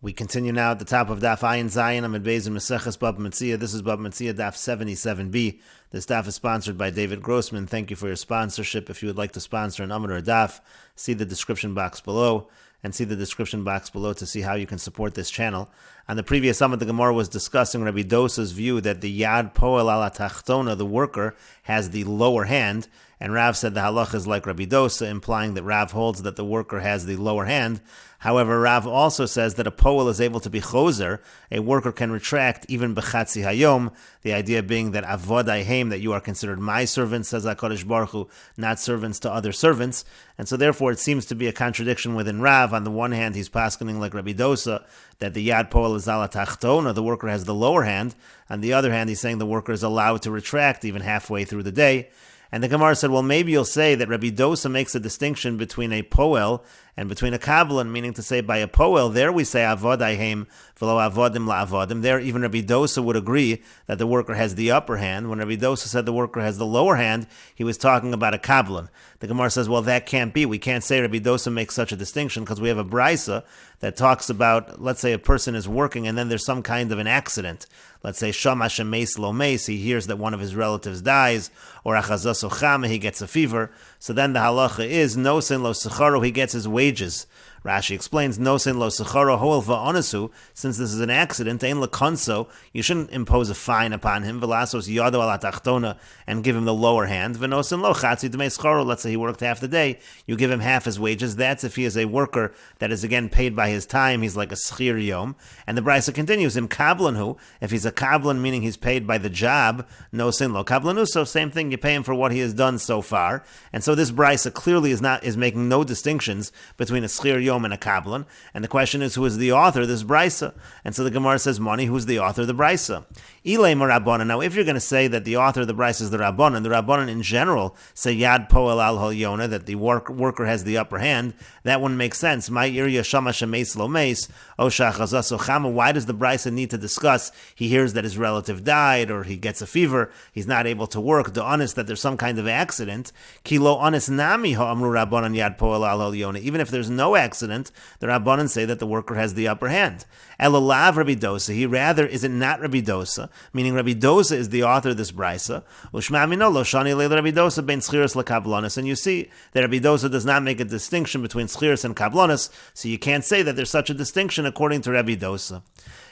We continue now at the top of Daf Ayin Zayin Amid Beis and Meseches Bava Metzia. This is Bava Metzia Daf 77b. This daf is sponsored by David Grossman. Thank you for your sponsorship. If you would like to sponsor an Amid or a daf, see the description box below, and see the description box below to see how you can support this channel. On the previous Amid, the Gemara was discussing Rabbi Dosa's view that the Yad Poel ala Tachtona, the worker, has the lower hand, and Rav said the halach is like Rabbi Dosa, implying that Rav holds that the worker has the lower hand. However, Rav also says that a poel is able to be choser, a worker can retract even b'chatzi hayom, the idea being that avodai heim, that you are considered my servants, says HaKadosh Baruch Hu, not servants to other servants. And so therefore it seems to be a contradiction within Rav. On the one hand, he's paskening like Rabbi Dosa, that the yad poel is ala tachtona, the worker has the lower hand. On the other hand, he's saying the worker is allowed to retract even halfway through the day. And the Gemara said, well, maybe you'll say that Rabbi Dosa makes a distinction between a poel and between a kabbalan, meaning to say by a poel, there we say avodai heim v'lo avodim la'avodim. There even Rabbi Dosa would agree that the worker has the upper hand. When Rabbi Dosa said the worker has the lower hand, he was talking about a kabbalan. The Gemara says, well, that can't be. We can't say Rabbi Dosa makes such a distinction because we have a brisa that talks about, let's say a person is working and then there's some kind of an accident. Let's say shamash meis lo meis, he hears that one of his relatives dies, or achazas ochama, he gets a fever. So then the halacha is no sin lo secharo, he gets his wages. Rashi explains, no sin lo secharo hoel va'onasu, since this is an accident, ein lekonso, you shouldn't impose a fine upon him, v'lasos yado ala tachtona, and give him the lower hand, v'no sin lo chatzi d'mei scharo, let's say he worked half the day, you give him half his wages, that's if he is a worker that is again paid by his time, he's like a schir yom, and the brisa continues, im kablanhu, if he's a kablan, meaning he's paid by the job, no sin lo kablanu, so same thing, you pay him for what he has done so far, and so this brisa clearly is making no distinctions between a schir yom and a kablan, and the question is, who is the author of this brisa? And so the Gemara says, Moni, who's the author of the brisa? Ilay marabbanan. Now, if you're going to say that the author of the brisa is the rabbanan in general say yad poel al halyona, that the worker has the upper hand, that wouldn't make sense. My irya shama shemeis lo meis, osha chazas ochama. Why does the brisa need to discuss he hears that his relative died, or he gets a fever, he's not able to work, the honest that there's some kind of accident? Kilo honest nami ha'amru rabbanan yad poel al halyona. Even if there's no accident, the rabbanan say that the worker has the upper hand. Elalav Rabbi Dosa, he rather is it not Rabbi Dosa, meaning Rabbi Dosa is the author of this brisa. Ushma'amino lo shani leil Rabbi Dosa ben schiras lekablonis, and you see that Rabbi Dosa does not make a distinction between schiras and kablonis, so you can't say that there's such a distinction according to Rabbi Dosa.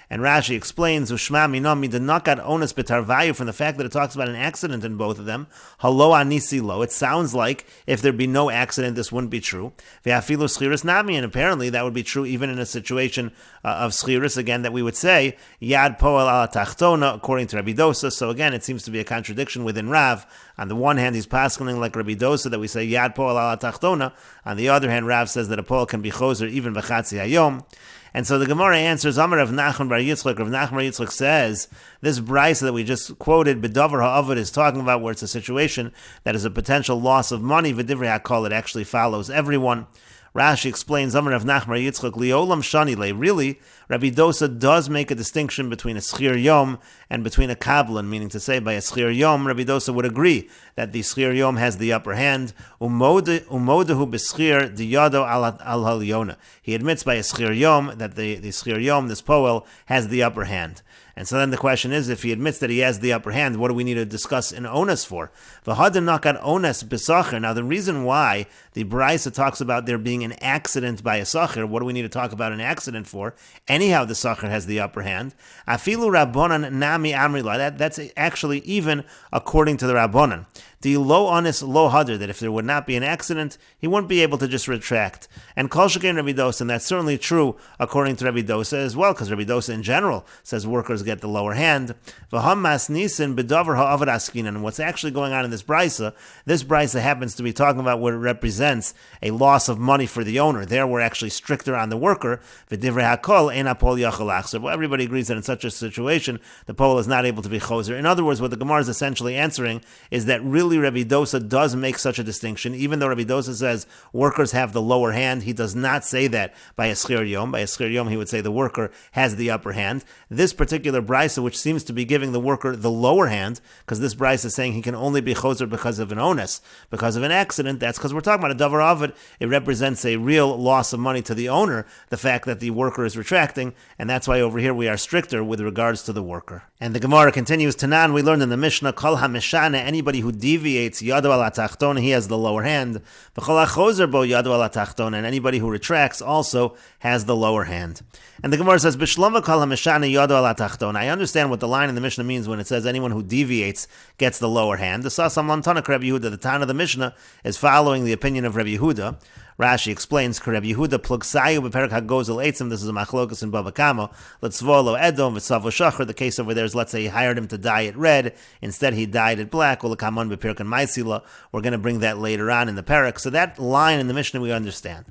And Rashi explains, Ushma minami the nakat onus betarvayu, from the fact that it talks about an accident in both of them. Halo anisi lo. It sounds like if there'd be no accident, this wouldn't be true. Ve'afilu schiris nami, and apparently that would be true even in a situation of schiris, again, that we would say, yad poel ala tachtona, according to Rabbi Dosa. So again, it seems to be a contradiction within Rav. On the one hand, he's paskening like Rabbi Dosa, that we say yad poel ala tachtona. On the other hand, Rav says that a poel can be choser even b'chatzi hayom. And so the Gemara answers, Amar Rav Nachman bar Yitzchak. Rav Nachman bar Yitzchak says, this brisa that we just quoted, B'davar ha'avad, is talking about where it's a situation that is a potential loss of money. V'divrei hakol, it actually follows everyone. Rashi explains, Amar Rav Nachman bar Yitzchak, Liolam shani le. Really, Rabbi Dosa does make a distinction between a schir yom and between a kabbalan, meaning to say by a schir yom, Rabbi Dosa would agree that the schir yom has the upper hand. Umodahu b'schir diyado al halyona. He admits by a schir yom that the schir yom, this poel, has the upper hand. And so then the question is, if he admits that he has the upper hand, what do we need to discuss an onus for? V'hada nakat onus b'sacher. Now the reason why the brisa talks about there being an accident by a sacher, what do we need to talk about an accident for? Anyhow, the sacher has the upper hand. Afilu rabbanan nami amrila. That's actually even according to the rabbanan. The lo honest lo hadr, that if there would not be an accident, he wouldn't be able to just retract. And kol shekain Rabbi Dosa, and that's certainly true according to Rabbi Dosa as well, because Rabbi Dosa in general says workers get the lower hand. V'ham mas nisin b'davar ha'avad askinan. And what's actually going on in this brisa happens to be talking about what it represents a loss of money for the owner. There we're actually stricter on the worker. V'divrei hakol ein hapol yachol achzer. Well, everybody agrees that in such a situation, the pole is not able to be choser. In other words, what the Gemara is essentially answering is that really really Rabbi Dosa does make such a distinction, even though Rabbi Dosa says workers have the lower hand. He does not say that by a schir yom. By a schir yom, he would say the worker has the upper hand. This particular brisa, which seems to be giving the worker the lower hand, because this brisa is saying he can only be choser because of an onus, because of an accident, that's because we're talking about a davar avid. It represents a real loss of money to the owner, the fact that the worker is retracting, and that's why over here we are stricter with regards to the worker. And the Gemara continues, Tanan, we learned in the Mishnah, Kol ha-mishana, anybody who deviates, yadu ala tachton, he has the lower hand. V'chol ha-chozer bo yadu ala tachton, and anybody who retracts also has the lower hand. And the Gemara says, Bishlama kol ha-mishana yadu ala tachton. I understand what the line in the Mishnah means when it says anyone who deviates gets the lower hand. The Sasam Lantanak Rabbi Yehuda, the Tan of the Mishnah, is following the opinion of Rabbi Yehuda. Rashi explains, Rabbi Yehuda plugsayu beperak hagozel eitzim. This is a machlokas in Bava Kamo. Letzvolo edom v'tzavo shachar. The case over there is, let's say he hired him to dye it red. Instead, he dyed it black. Ulekamon beperak and maisila. We're going to bring that later on in the parak. So that line in the Mishnah we understand.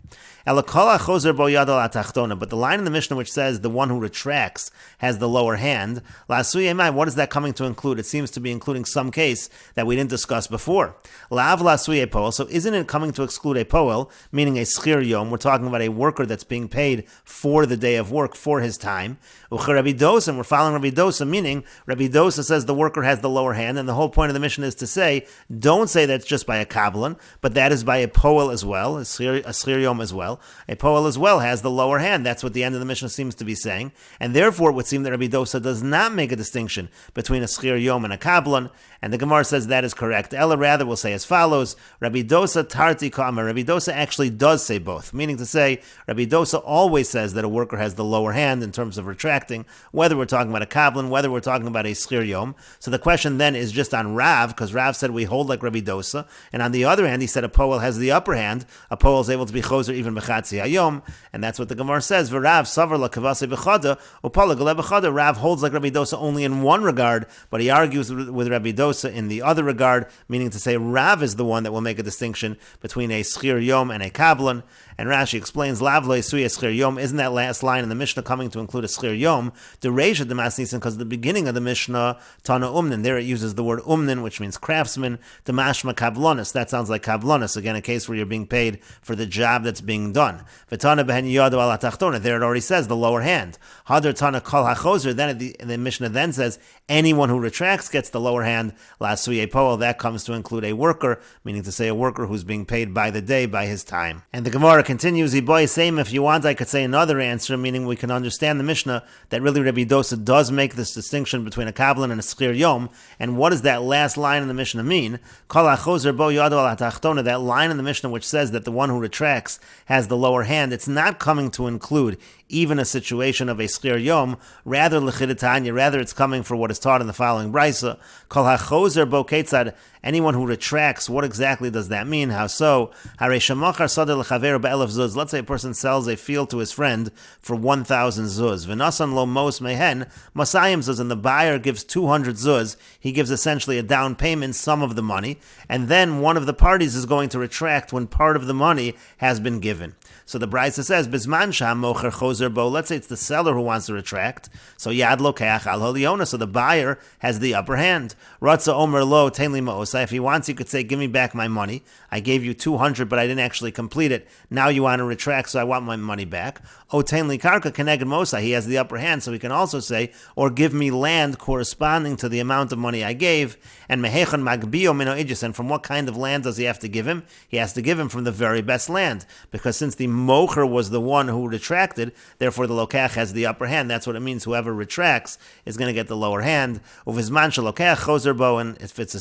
But the line in the Mishnah which says the one who retracts has the lower hand, what is that coming to include? It seems to be including some case that we didn't discuss before. So isn't it coming to exclude a poel, meaning a schir yom? We're talking about a worker that's being paid for the day of work, for his time. And we're following Rabbi Dosa, meaning Rabbi Dosa says the worker has the lower hand, and the whole point of the Mishnah is to say, don't say that's just by a kabbalan, but that is by a poel as well, a schir yom as well. A poel as well has the lower hand. That's what the end of the Mishnah seems to be saying. And therefore, it would seem that Rabbi Dosa does not make a distinction between a schir yom and a kabbalan. And the Gemara says that is correct. Ella rather will say as follows, Rabbi Dosa tarti kama. Rabbi Dosa actually does say both, meaning to say, Rabbi Dosa always says that a worker has the lower hand in terms of retracting, whether we're talking about a kabbalan, whether we're talking about a schir yom. So the question then is just on Rav, because Rav said we hold like Rabbi Dosa, and on the other hand, he said a poel has the upper hand. A poel is able to be choser even b'chatzi hayom, and that's what the Gemara says. V'Rav savar la kavase b'chada, upala gale b'chada. Rav holds like Rabbi Dosa only in one regard, but he argues with Rabbi Dosa in the other regard, meaning to say Rav is the one that will make a distinction between a schir yom and a kabbalan. And Rashi explains, Lav lo yisuya schir yom. Isn't that last line in the Mishnah coming to include a schir yom? The Reisha Demas Nisan, because the beginning of the Mishnah, Tana Umnin, there it uses the word Umnin, which means craftsman, Demashma kablonis. That sounds like kablonis. Again, a case where you're being paid for the job that's being done. V'tana behen yadu ala tachtona. There it already says the lower hand. Hadar Tana kol hachozer. Then the Mishnah then says anyone who retracts gets the lower hand. La suye poel. That comes to include a worker, meaning to say a worker who's being paid by the day, by his time. And the Gemara continues, same if you want, I could say another answer, meaning we can understand the Mishnah that really Rabbi Dosa does make this distinction between a kabbalan and a schir yom. And what does that last line in the Mishnah mean? Kol hachozer bo yadu ala tachtona. That line in the Mishnah which says that the one who retracts has the lower hand, it's not coming to include even a situation of a schir yom, rather l'chidetanya, rather it's coming for what is taught in the following brisa. Kol hachozer bo ketzad. Anyone who retracts, what exactly does that mean? How so? Let's say a person sells a field to his friend for 1,000 zuz. V'nasan lo mos mehen masayim zuz, and the buyer gives 200 zuz. He gives essentially a down payment, some of the money, and then one of the parties is going to retract when part of the money has been given. So the Brisa says, Bizman sham mocher chozer bo. Let's say it's the seller who wants to retract. So yad lokeach al holiona. So the buyer has the upper hand. Ratza omer lo tenli ma'osa. If he wants, he could say, give me back my money. I gave you 200, but I didn't actually complete it. Now you want to retract, so I want my money back. O tenli karka keneged mosa. He has the upper hand, so he can also say, or give me land corresponding to the amount of money I gave. And mehechan magbio mino ijis. And from what kind of land does he have to give him? He has to give him from the very best land, because since the mocher was the one who retracted, therefore the lokach has the upper hand. That's what it means. Whoever retracts is going to get the lower hand. Uvizman shelokach chozer bo. And if it's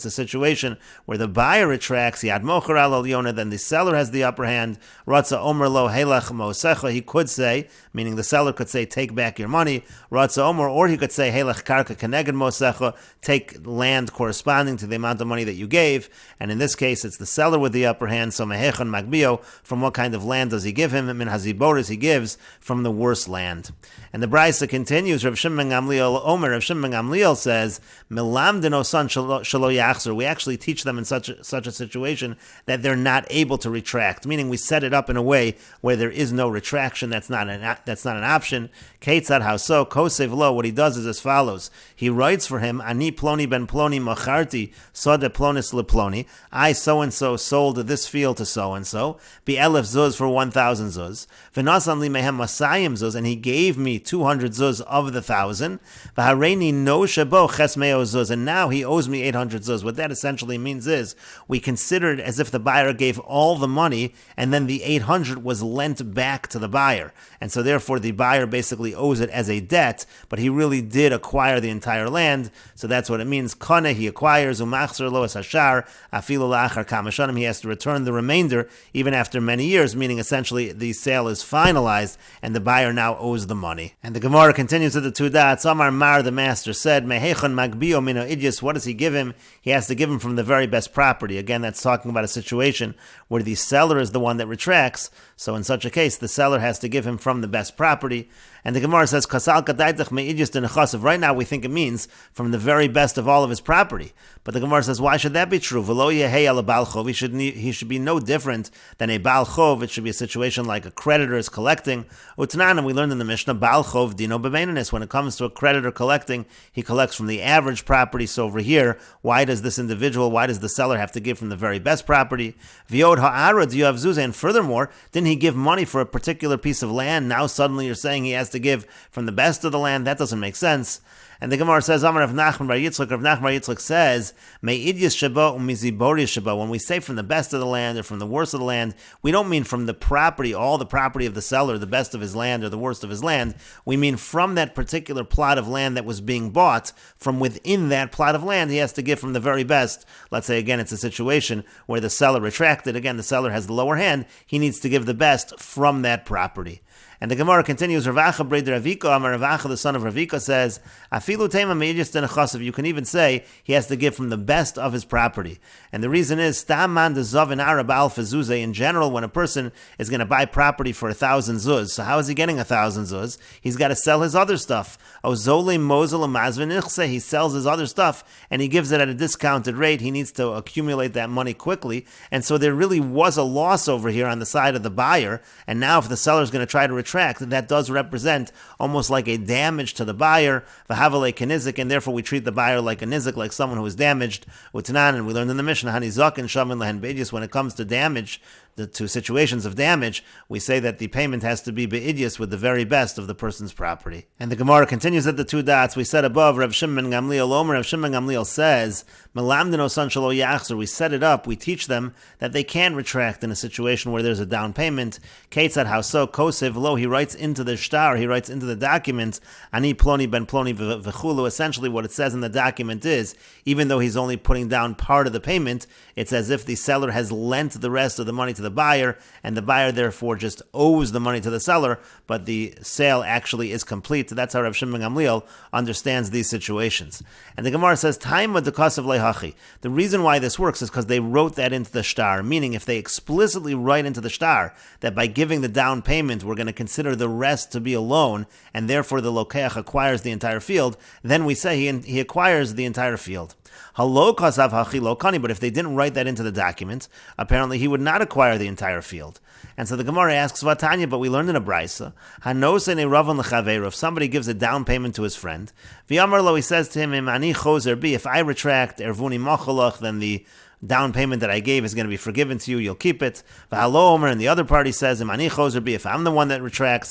a situation where the buyer retracts, yad mocher al olyona, then the seller has the upper hand. Ratza omer lo helach mosecha. He could say, meaning the seller could say, take back your money. Ratza omer, or he could say helach karka keneged mosecha, take land corresponding to the amount of money that you gave. And in this case, it's the seller with the upper hand. So mehechan magbio, from what kind of land does he give him? Min haziboris, he gives from the worst land. And the Brisa continues. Rav Shimon ben Gamliel Omer. Rav Shimon ben Gamliel says, "Milamden osan shelo yachzer." We actually teach them in such a situation that they're not able to retract. Meaning, we set it up in a way where there is no retraction. action. That's not an option. Keitzad how so? Kosev lo. What he does is as follows. He writes for him, Ani ploni ben ploni macharti sode plonis leploni. I so-and-so sold this field to so-and-so. Be elef zuz for 1,000 zuz. V'nasan li mehem masayim zuz. And he gave me 200 zuz of the 1,000. V'hareini no shebo ches meo zuz. And now he owes me 800 zuz. What that essentially means is we consider it as if the buyer gave all the money and then the 800 was lent back to the buyer. And so therefore the buyer basically owes it as a debt, but he really did acquire the entire land. So that's what it means. Kone, he acquires, umachzer lo es hashar, afilu la'achar kama shanim. He has to return the remainder even after many years, meaning essentially the sale is finalized and the buyer now owes the money. And the Gemara continues with the two dots. Amar Mar, the master said, Mehechon magbio mino idyus. What does he give him? He has to give him from the very best property. Again, that's talking about a situation where the seller is the one that retracts. So in such a case, the seller has to give him from the best property. And the Gemara says, Kasal kadaitach me'idyus denechasav. Right now we think it means from the very best of all of his property. But the Gemara says, why should that be true? V'lo yehei ala bal chov. He should be no different than a bal chov. It should be a situation like a creditor is collecting. Utnan, and we learned in the Mishnah, bal chov dino b'meinanis. When it comes to a creditor collecting, he collects from the average property. So over here, why does the seller have to give from the very best property? V'yod ha'ara diyav zuzah. And furthermore, didn't he give money for a particular piece of land? Now suddenly you're saying he has to give from the best of the land? That doesn't make sense. And the Gemara says, Amar Rav Nachman bar Yitzchak. Rav Nachman bar Yitzchak says, Me'idyus sheba u'miziboris sheba. When we say from the best of the land or from the worst of the land, we don't mean from the property, all the property of the seller, the best of his land or the worst of his land. We mean from that particular plot of land that was being bought, from within that plot of land, he has to give from the very best. Let's say, again, it's a situation where the seller retracted. Again, the seller has the lower hand. He needs to give the best from that property. And the Gemara continues, Ravacha Breder Ravika, Amar Ravacha, the son of Ravika, says, Afilu tema me'idyus denechasav. You can even say he has to give from the best of his property. And the reason is, Stam man dezav in Arab al fezuzah. In general, when a person is going to buy property for 1,000 zuz, so how is he getting 1,000 zuz? He's got to sell his other stuff. Ozole mozel amazvin ichse. He sells his other stuff and he gives it at a discounted rate. He needs to accumulate that money quickly. And so there really was a loss over here on the side of the buyer. And now if the seller is going to try to retract, that does represent almost like a damage to the buyer, v'havale kenizik, and therefore we treat the buyer like a nizik, like someone who is damaged. Utnan, and we learned in the Mishnah, hanizak and shamin lehen beidyus. When it comes to damage, to situations of damage, we say that the payment has to be be'idyus with the very best of the person's property. And the Gemara continues at the two dots. We said above, Rav Shimon ben Gamliel Omer. Rav Shimon ben Gamliel says, Melamdino san shelo yachzer. We set it up. We teach them that they can retract in a situation where there's a down payment. Keitzad how so? Kosev lo. He writes into the shtar. He writes into the document. Ani ploni ben ploni v'chulu. Essentially, what it says in the document is, even though he's only putting down part of the payment, it's as if the seller has lent the rest of the money to the buyer, and the buyer therefore just owes the money to the seller, but the sale actually is complete. That's how Rav Shimon ben Gamliel understands these situations. And the Gemara says, Taima dekasav lehachi. The reason why this works is because they wrote that into the shtar, meaning if they explicitly write into the shtar that by giving the down payment, we're going to consider the rest to be a loan, and therefore the lokeach acquires the entire field, then we say he acquires the entire field. But if they didn't write that into the document, apparently he would not acquire the entire field. And so the Gemara asks, Vatanya, but we learned in a Braisa, if somebody gives a down payment to his friend, he says to him, if I retract, then the down payment that I gave is going to be forgiven to you, you'll keep it. And the other party says, if I'm the one that retracts,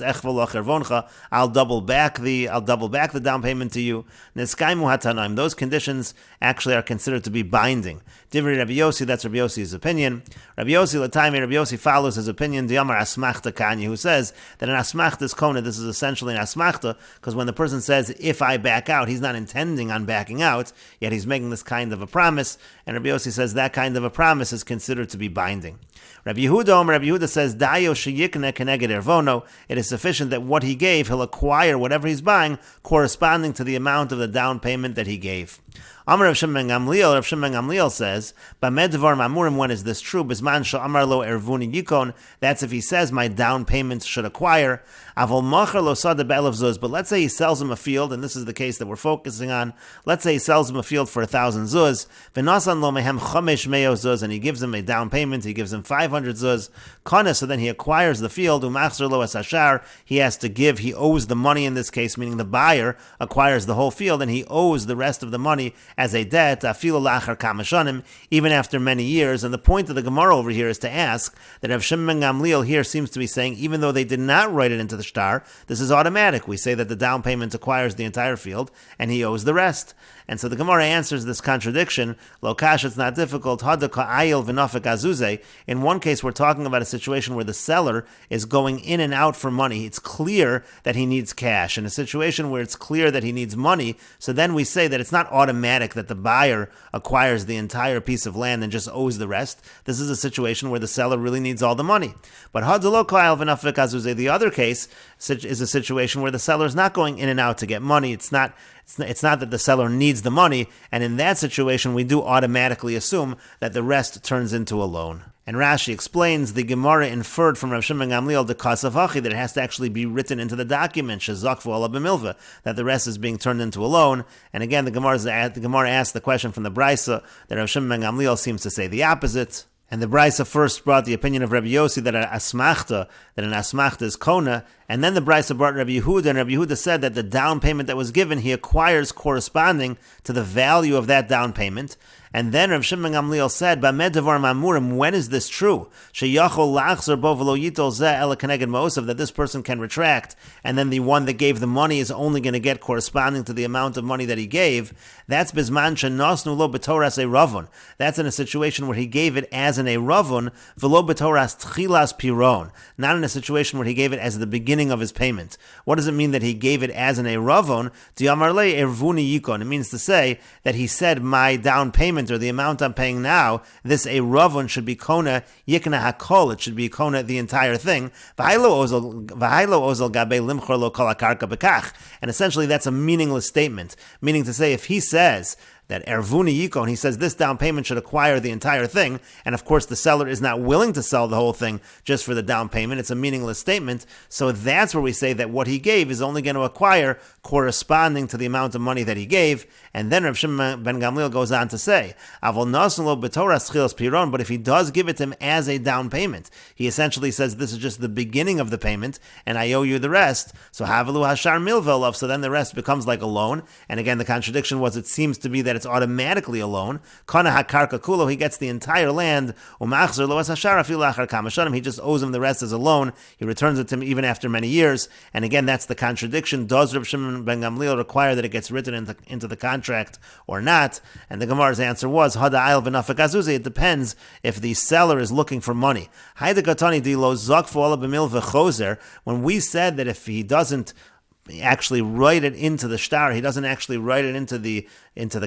I'll double back the down payment to you. Those conditions actually are considered to be binding. Divri Rabbi Yossi, that's Rabbi Yossi's opinion. Rabbi Yossi follows his opinion, Diamar Asmachta Kanya, who says that an Asmachta is Kona, this is essentially an Asmachta, because when the person says, if I back out, he's not intending on backing out, yet he's making this kind of a promise, and Rabbi Yossi says that kind of a promise is considered to be binding. Rabbi Yehuda says, Dayo sheyikne keneged ervono. It is sufficient that what he gave, he'll acquire whatever he's buying, corresponding to the amount of the down payment that he gave. Amar Rav Shimon ben Gamliel says, Bamedvar mamurim, when is this true? Bisman sha'amar lo ervuni yikon. That's if he says my down payment should acquire. Avol machar lo sada be'elav zuz. But let's say he sells him a field, and this is the case that we're focusing on. Let's say he sells him a field for 1,000 zuz. V'nasan lo mehem chomesh meo zuz, and he gives him a down payment. He gives him 500 zuz, kana, so then he acquires the field, umachzer lo es hashar, he has to give, he owes the money in this case, meaning the buyer acquires the whole field, and he owes the rest of the money as a debt, afilu lachar kamashanim, even after many years. And the point of the Gemara over here is to ask that Rav Shimon ben Gamliel here seems to be saying, even though they did not write it into the shtar, this is automatic. We say that the down payment acquires the entire field, and he owes the rest. And so the Gemara answers this contradiction. Lo kash, it's not difficult. Hada ka'ayil v'nafek azuze. In one case, we're talking about a situation where the seller is going in and out for money. It's clear that he needs cash. In a situation where it's clear that he needs money, so then we say that it's not automatic that the buyer acquires the entire piece of land and just owes the rest. This is a situation where the seller really needs all the money. But hada lo ka'ayil v'nafek azuze, the other case is a situation where the seller is not going in and out to get money. It's not that the seller needs the money, and in that situation we do automatically assume that the rest turns into a loan. And Rashi explains the Gemara inferred from Rav Shimon ben Gamliel the kasavachi that it has to actually be written into the document shezakvu ala b'milva, that the rest is being turned into a loan. And again, the Gemara asks the question from the Brisa that Rav Shimon ben Gamliel seems to say the opposite. And the Brisa first brought the opinion of Rabbi Yossi that an asmachta is kona, and then the Brisa brought Rabbi Yehuda, and Rabbi Yehuda said that the down payment that was given, he acquires corresponding to the value of that down payment. And then Rav Shimon ben Gamliel said, "B'ameh davar mamurim, when is this true? Sheyachol lachzer bo v'lo yitol zeh ela keneged ma'osav, that this person can retract, and then the one that gave the money is only going to get corresponding to the amount of money that he gave. That's bizman shenosnu lo b'toras a ravon. That's in a situation where he gave it as an a ravon, v'lo b'toras tchilas piron, not in a situation where he gave it as the beginning of his payment. What does it mean that he gave it as an a ravon? Diamar le ervuni yikon. It means to say that he said my down payment, or the amount I'm paying now, this a ravon should be kona yikna hakol. It should be kona the entire thing. And essentially that's a meaningless statement. Meaning to say, if he says that ervuni yikon, he says this down payment should acquire the entire thing, and of course the seller is not willing to sell the whole thing just for the down payment, it's a meaningless statement. So that's where we say that what he gave is only going to acquire corresponding to the amount of money that he gave. And then Rav Shimon ben Gamliel goes on to say, Avol naslo b'toras tchilas piron, but if he does give it to him as a down payment, he essentially says this is just the beginning of the payment, and I owe you the rest, so havelu hashar milvelov, so then the rest becomes like a loan. And again, the contradiction was, it seems to be that it's automatically a loan. Kana hakarka kulo, he gets the entire land. Umachzer lo es hashar afilu achar kamashanim, he just owes him the rest as a loan. He returns it to him even after many years. And again, that's the contradiction. Does Rav Shimon ben Gamliel require that it gets written into the contract or not? And the Gemara's answer was, Hada ayil v'nafek azuzi, it depends if the seller is looking for money. Hayde katani di lo zakfu ala b'mil v'chozer, when we said that if he doesn't actually write it into the shtar, he doesn't actually write it into the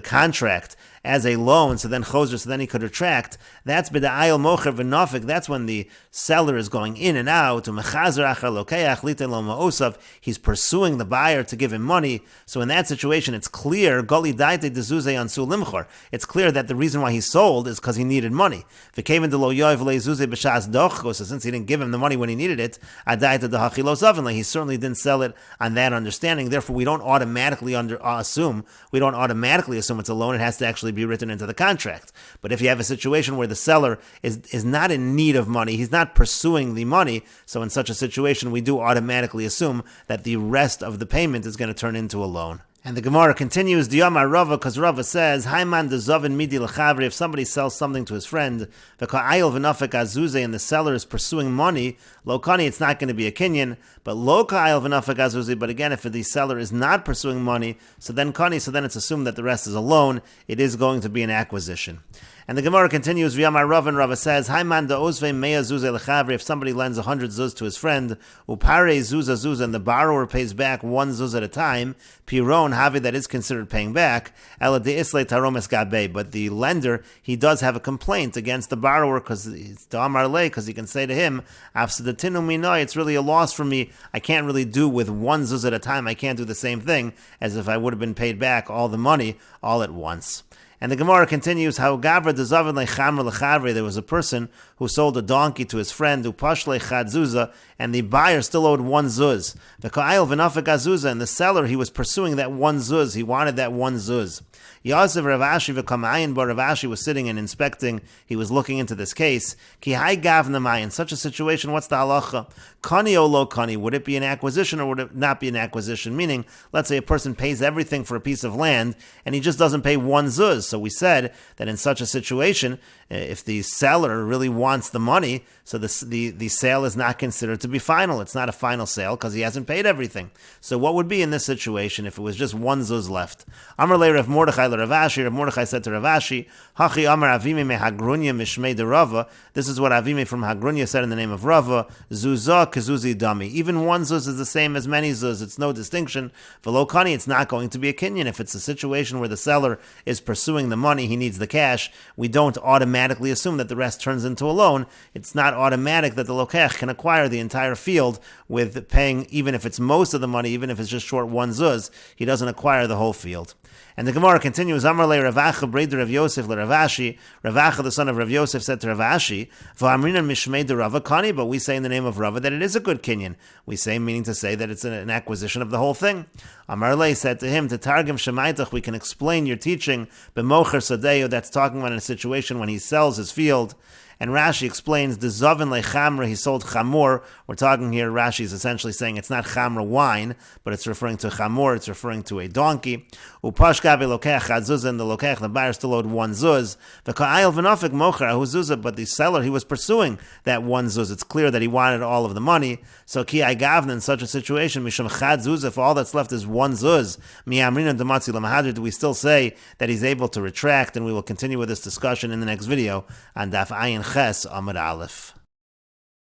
contract as a loan, so then choser, so then he could retract. That's b'da'ayil mocher v'nafik. That's when the seller is going in and out. U'mechazer achar lokeach litin lo ma'osav. He's pursuing the buyer to give him money. So in that situation, it's clear goli daite dezuze ansu limchor. It's clear that the reason why he sold is because he needed money. V'keven de lo yoiv lezuze b'shas dochko. So since he didn't give him the money when he needed it, adaite dehachi lo zavinle. He certainly didn't sell it on that understanding. Therefore, we don't automatically assume it's a loan. It has to actually be written into the contract. But if you have a situation where the seller is not in need of money, he's not pursuing the money, so in such a situation we do automatically assume that the rest of the payment is going to turn into a loan. And the Gemara continues, Diyama Rava, because Rava says, Haiman dezovin midi l'chavri, if somebody sells something to his friend, v'ka'ayil v'nafek azuze, and the seller is pursuing money, lokani, it's not going to be a kinyan, but lo ka'ayil v'nafek azuze, but again, if the seller is not pursuing money, so then it's assumed that the rest is a loan, it is going to be an acquisition. And the Gemara continues, V'yamar Rav, and Rava says, Haiman da'ozve mea zuze l'chavri, if somebody lends 100 zuz to his friend, upare zuz, and the borrower pays back 1 zuz at a time, piron havi, that is considered paying back, ela de'isle taromes gabe, but the lender, he does have a complaint against the borrower, because it's da'amar le, because he can say to him, afsadatinu minoi, it's really a loss for me, I can't really do with 1 zuz at a time, I can't do the same thing as if I would have been paid back all the money all at once. And the Gemara continues, how Gavra dezavin lechamra lechavre, there was a person who sold a donkey to his friend, who pashle chad zuzah, and the buyer still owed one zuz. V'ka'ayil v'nafek azuzah, and the seller, he was pursuing that one zuz, he wanted that one zuz. Yosef Rav Ashi v'kamayin, but Rav Ashi was sitting and inspecting, he was looking into this case. Ki hai gavnamai, in such a situation, what's the halacha? Kani o lo kani, would it be an acquisition or would it not be an acquisition? Meaning, let's say a person pays everything for a piece of land, and he just doesn't pay one zuz. So we said that in such a situation, if the seller really wants the money, so the sale is not considered to be final. It's not a final sale because he hasn't paid everything. So what would be in this situation if it was just one zuz left? Amar le Rav Mordechai le Rav Ashi. Rav Mordechai said to Rav Ashi, Hachi Amar Avime me Hagrunya mishmei de Rava. This is what Avime from Hagrunya said in the name of Rava. Zuzah kezuzi dami. Even one zuz is the same as many zuz. It's no distinction. V'lo kani, it's not going to be a kinyan. If it's a situation where the seller is pursuing the money, he needs the cash, we don't automatically assume that the rest turns into a loan. It's not automatic that the lokech can acquire the entire field with paying, even if it's most of the money, even if it's just short one zuz, he doesn't acquire the whole field. And the Gemara continues, Amar le Ravacha breder Rav Yosef le Rav Ashi. Ravacha, the son of Rav Yosef, said to Rav Ashi, V'amrina mishmei de Rava kani, but we say in the name of Rava that it is a good kinyan. We say, meaning to say that it's an acquisition of the whole thing. Amar le said to him, to targum shemaitach, we can explain your teaching, b'mocher sadeo, that's talking about in a situation when he sells his field. And Rashi explains, the Zavin lechamra, he sold chamor. We're talking here, Rashi is essentially saying it's not chamra wine, but it's referring to chamor, it's referring to a donkey. Upashka lokech had zuzah, and the lokech, the buyer still owed one zuz. V'ka'ayil v'nafik mocher ahu zuzah, but the seller, he was pursuing that one zuz. It's clear that he wanted all of the money. So ki gavna, in such a situation, mishum chad zuzah, if all that's left is one zuz, mi'amrina dematzi l'mahadr, do we still say that he's able to retract? And we will continue with this discussion in the next video on Daf Ayin Ches Amud Aleph.